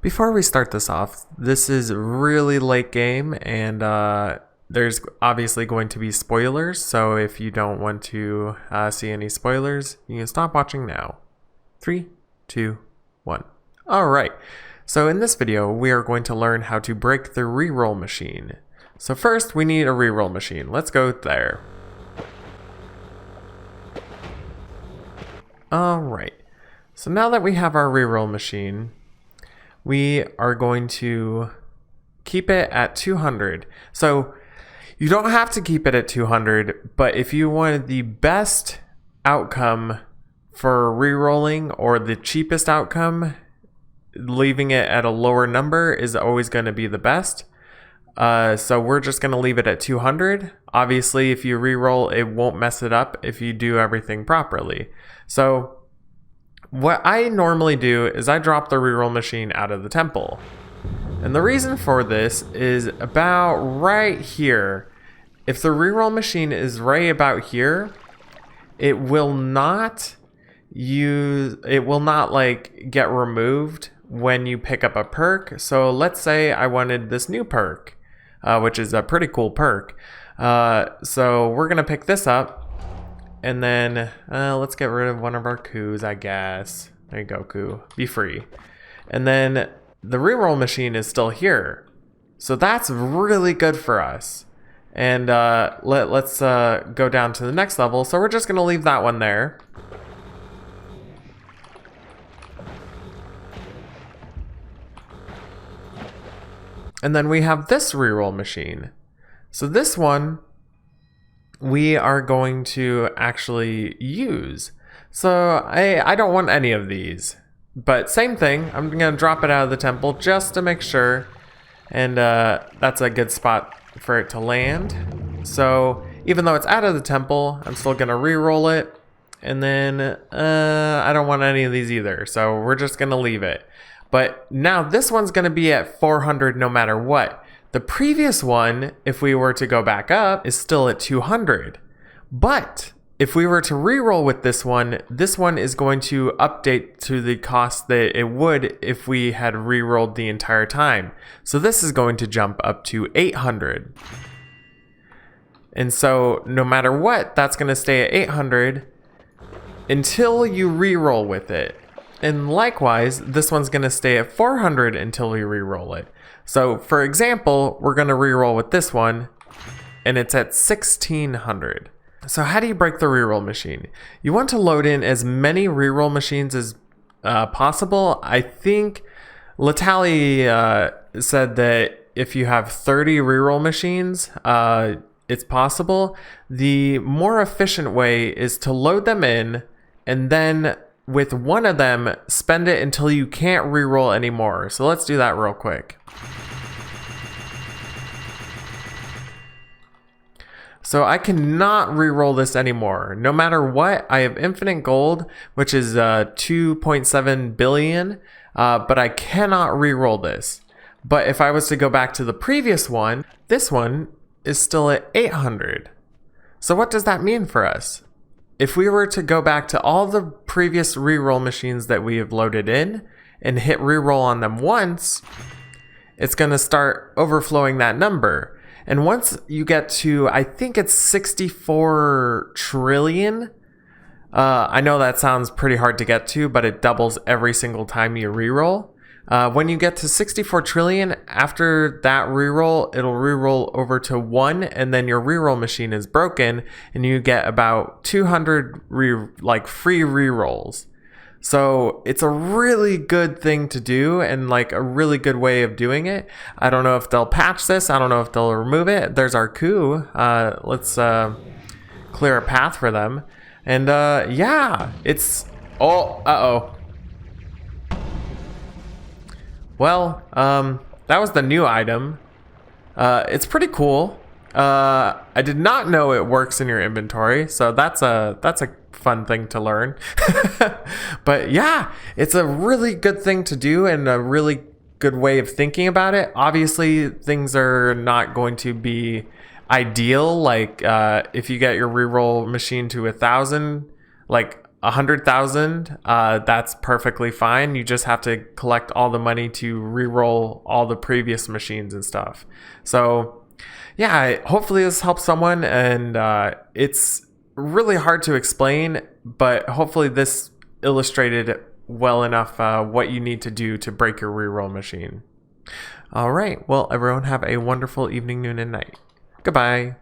Before we start this off, this is really late game and there's obviously going to be spoilers, so if you don't want to see any spoilers, you can stop watching now. 3, 2, 1. Alright, so in this video we are going to learn how to break the reroll machine. So first we need a reroll machine. Let's go there. Alright, so now that we have our reroll machine, we are going to keep it at 200. So you don't have to keep it at 200, but if you wanted the best outcome for rerolling or the cheapest outcome, leaving it at a lower number is always going to be the best. So we're just going to leave it at 200. Obviously, if you reroll, it won't mess it up if you do everything properly. So what I normally do is I drop the reroll machine out of the temple. And the reason for this is about right here. If the reroll machine is right about here, it will not like get removed when you pick up a perk. So let's say I wanted this new perk, which is a pretty cool perk. So we're gonna pick this up. And then let's get rid of one of our coups, I guess. There you go, coup. Be free. And then the reroll machine is still here. So that's really good for us. And let's go down to the next level. So we're just going to leave that one there. And then we have this reroll machine. So this one we are going to actually use. So I don't want any of these, but same thing, I'm gonna drop it out of the temple just to make sure, and that's a good spot for it to land. So even though it's out of the temple, I'm still gonna re-roll it, and then I don't want any of these either, so we're just gonna leave it. But now this one's gonna be at 400 no matter what. The previous one, if we were to go back up, is still at 200. But if we were to reroll with this one is going to update to the cost that it would if we had rerolled the entire time. So this is going to jump up to 800. And so no matter what, that's going to stay at 800 until you reroll with it. And likewise, this one's going to stay at 400 until we reroll it. So for example, we're going to reroll with this one and it's at 1600. So how do you break the reroll machine? You want to load in as many reroll machines as possible. I think Letaali said that if you have 30 reroll machines, it's possible. The more efficient way is to load them in and then with one of them, spend it until you can't reroll anymore. So let's do that real quick. So I cannot reroll this anymore. No matter what, I have infinite gold, which is 2.7 billion, but I cannot reroll this. But if I was to go back to the previous one, this one is still at 800. So what does that mean for us? If we were to go back to all the previous reroll machines that we have loaded in and hit reroll on them once, it's going to start overflowing that number. And once you get to, I think it's 64 trillion. I know that sounds pretty hard to get to, but it doubles every single time you reroll. When you get to 64 trillion, after that reroll, it'll reroll over to 1, and then your reroll machine is broken, and you get about 200 free rerolls. So it's a really good thing to do, and like a really good way of doing it. I don't know if they'll patch this. I don't know if they'll remove it. There's our coup. Let's clear a path for them, and yeah, it's uh-oh. Well, that was the new item. It's pretty cool. I did not know it works in your inventory, so that's a fun thing to learn. But yeah, it's a really good thing to do and a really good way of thinking about it. Obviously, things are not going to be ideal. Like if you get your reroll machine to 1,000, like 100,000, that's perfectly fine. You just have to collect all the money to re-roll all the previous machines and stuff. So yeah, hopefully this helps someone, and it's really hard to explain, but hopefully this illustrated well enough what you need to do to break your re-roll machine. All right, well, everyone have a wonderful evening, noon, and night. Goodbye.